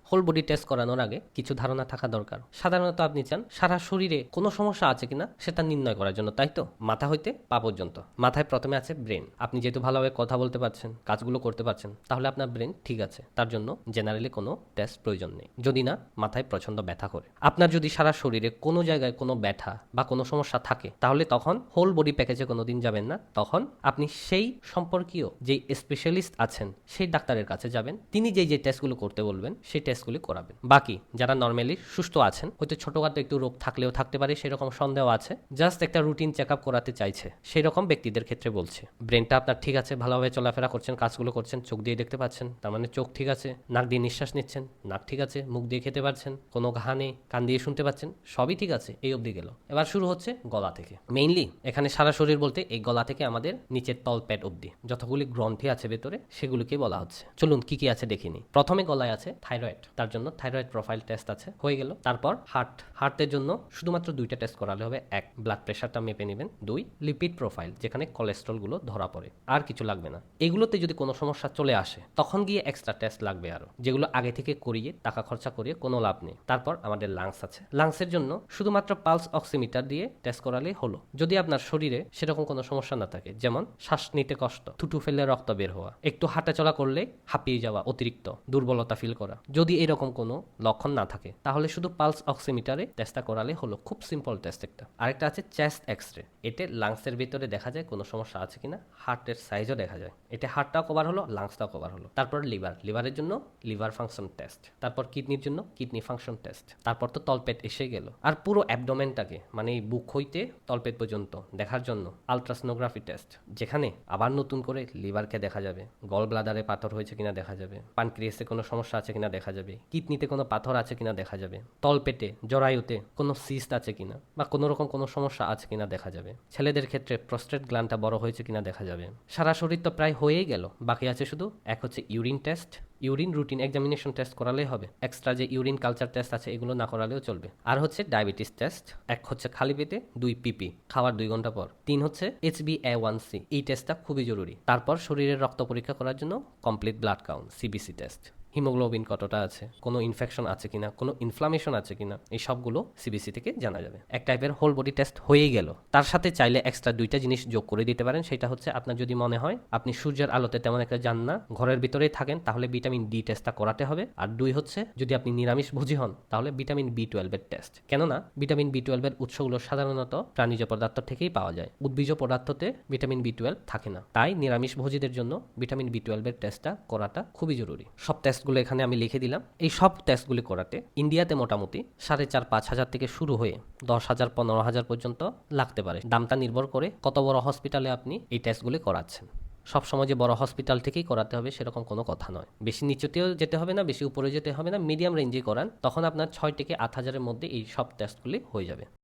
Whole body test করানোর আগে কিছু ধারণা থাকা দরকার। সাধারণত আপনি চান সারা শরীরে কোনো সমস্যা আছে কিনা সেটা নির্ণয় করার জন্য, তাই তো? মাথা হইতে পা পর্যন্ত। মাথায় প্রথমে আছে ব্রেন। আপনি যেহেতু ভালোভাবে কথা বলতে পারছেন, কাজগুলো করতে পারছেন, তাহলে আপনার ব্রেন ঠিক আছে। তার জন্য জেনারেলি কোনো টেস্ট প্রয়োজন নেই, যদি না মাথায় প্রচন্ড ব্যথা করে। আপনার যদি সারা শরীরে কোনো জায়গায় কোনো ব্যথা বা কোনো সমস্যা থাকে, তাহলে তখন হোল বডি প্যাকেজে কোনোদিন যাবেন না। তখন আপনি সেই সম্পর্কীয় যে স্পেশালিস্ট আছেন সেই ডাক্তারের কাছে যাবেন। তিনি যে টেস্টগুলো করতে বলবেন সেই টেস্টগুলি করাবেন। বাকি যারা নর্মালি সুস্থ আছেন, হয়তো ছোটখাটো একটু রোগ থাকলেও থাকতে পারে, সেরকম সন্দেহ আছে, জাস্ট একটা রুটিন চেক আপ করাতে চাইছে, সেই রকম ব্যক্তিদের ক্ষেত্রে বলছে। ব্রেনটা আপনার ঠিক আছে, ভালোভাবে চলাফেরা করছেন, কাজগুলো করছেন, চোখ দিয়ে দেখতে পাচ্ছেন, তার মানে চোখ ঠিক আছে। নাক দিয়ে নিঃশ্বাস নিচ্ছেন, নাক ঠিক আছে। মুখ দিয়ে খেতে পারছেন, কোনো ঘা নেই। কান দিয়ে শুনতে পাচ্ছেন, সবই ঠিক আছে। এই অবধি গেল। এবার শুরু হচ্ছে গলা থেকে। মেইনলি এখানে সারা শরীর বলতে এই গলা থেকে আমাদের নিচের তলপেট অবধি যতগুলি গ্রন্থি আছে ভেতরে, সেগুলিকে বলা হচ্ছে। চলুন কি কি আছে দেখিনি। প্রথমে গলায় আছে থাইরয়েড, তার জন্য থাইরয়েড প্রোফাইল টেস্ট আছে, হয়ে গেল। তারপর হার্টের জন্য শুধুমাত্র দুইটা টেস্ট করালে হবে। এক, ব্লাড প্রেশারটা মেপে নেবেন। দুই, লিপিড প্রোফাইল, যেখানে কোলেস্ট্রল গুলো ধরা পড়ে। আর কিছু লাগবে না। এগুলোতে যদি কোনো সমস্যা চলে আসে, তখন গিয়ে এক্সট্রা টেস্ট লাগবে আরো, যেগুলো আগে থেকে করিয়ে টাকা খরচা করিয়ে কোনো লাভ নেই। তারপর আমাদের লাংস আছে। লাংসের জন্য শুধুমাত্র পালস অক্সিমিটার দিয়ে টেস্ট করালেই হলো। যদি আপনার শরীরে সেরকম কোনো সমস্যা না থাকে, যেমন শ্বাস নিতে কষ্ট, থুতু ফেলে রক্ত বের হওয়া, একটু হাঁটাচলা করলে হাঁপিয়ে যাওয়া, অতিরিক্ত দুর্বলতা ফিল করা, যদি এরকম কোনো লক্ষণ না থাকে, তাহলে শুধু পালস অক্সিমিটারে টেস্টটা করালে হলো। খুব সিম্পল টেস্ট একটা। আরেকটা আছে চেস্ট এক্সরে। এতে লাংসের ভিতরে দেখা যায় কোনো সমস্যা আছে কিনা, হার্টের সাইজও দেখা যায়। এতে হার্টটাও কভার হলো, লাংসটাও কভার হলো। তারপর লিভারের জন্য লিভার ফাংশন টেস্ট। তারপর কিডনির জন্য কিডনি ফাংশন টেস্ট। তারপর তো তলপেট এসে গেল। আর পুরো অ্যাবডোমেনটাকে, মানে এই বুক হইতে তলপেট পর্যন্ত দেখার জন্য আলট্রাসোনোগ্রাফি টেস্ট, যেখানে আবার নতুন করে লিভারকে দেখা যাবে, গল ব্লাডারে পাথর হয়েছে কিনা দেখা যাবে, পানক্রিয়াসে কোনো সমস্যা আছে কিনা দেখা যাবে, কিডনিতে কোনো পাথর আছে কিনা দেখা যাবে, তলপেটে জরায়ুতে কোনো সিস্ট আছে কিনা বা কোনো রকম কোনো সমস্যা আছে কিনা দেখা যাবে। ছেলেদের ক্ষেত্রে প্রস্টেট গ্ল্যান্ডটা বড় হয়েছে কিনা দেখা যাবে। সারা শরীর তো প্রায় হয়েই গেল। বাকি আছে শুধু এক হচ্ছে urine test. Urine routine examination test করালেই হবে। এক্সট্রা যে ইউরিন কালচার টেস্ট আছে এগুলো না করালেও চলবে। আর হচ্ছে ডায়াবেটিস টেস্ট। এক হচ্ছে খালি পেটে, দুই পিপি খাওয়ার 2 ঘন্টা পর, তিন হচ্ছে HbA1c, এই টেস্টটা খুবই জরুরি। তারপর শরীরের রক্ত পরীক্ষা করার জন্য complete blood count, CBC test. Haemoglobin কতটা আছে, কোনো ইনফেকশন আছে কিনা, কোনো ইনফ্লামেশন আছে কিনা, এই সবগুলো সিবিসি থেকে জানা যাবে। এক টাইপের হোল বডি টেস্ট হয়েই গেল। তার সাথে চাইলে এক্সট্রা দুইটা জিনিস যোগ করে দিতে পারেন। সেটা হচ্ছে, আপনার যদি মনে হয় আপনি সূর্যের আলোতে তেমন একটা যান না, ঘরের ভিতরেই থাকেন, তাহলে ভিটামিন ডি টেস্টটা করাতে হবে। আর দুই হচ্ছে, যদি আপনি নিরামিষ ভোজী হন, তাহলে ভিটামিন B12 এর টেস্ট। কেননা ভিটামিন B12 এর উৎসগুলো সাধারণত প্রাণীজ পদার্থ থেকেই পাওয়া যায়, উদ্ভিজ পদার্থতে ভিটামিন B12 থাকে না। তাই নিরামিষ ভোজীদের জন্য ভিটামিন B12 এর টেস্টটা করাটা খুবই জরুরি। সব টেস্টগুলো এখানে আমি লিখে দিলাম। এই সব টেস্টগুলি করাতে ইন্ডিয়াতে মোটামুটি 4,500-5 হাজার থেকে শুরু হয়ে 10,000 15,000 পর্যন্ত লাগতে পারে। দামটা নির্ভর করে কত বড় হসপিটালে আপনি এই টেস্টগুলি করাচ্ছেন। সব সময় যে বড় হসপিটাল থেকেই করাতে হবে সেরকম কোনো কথা নয়। বেশি নিচুতেও যেতে হবে না, বেশি উপরে যেতে হবে না, মিডিয়াম রেঞ্জে করান, তখন আপনার 6 থেকে 8 হাজারের মধ্যে এই সব টেস্টগুলি হয়ে যাবে।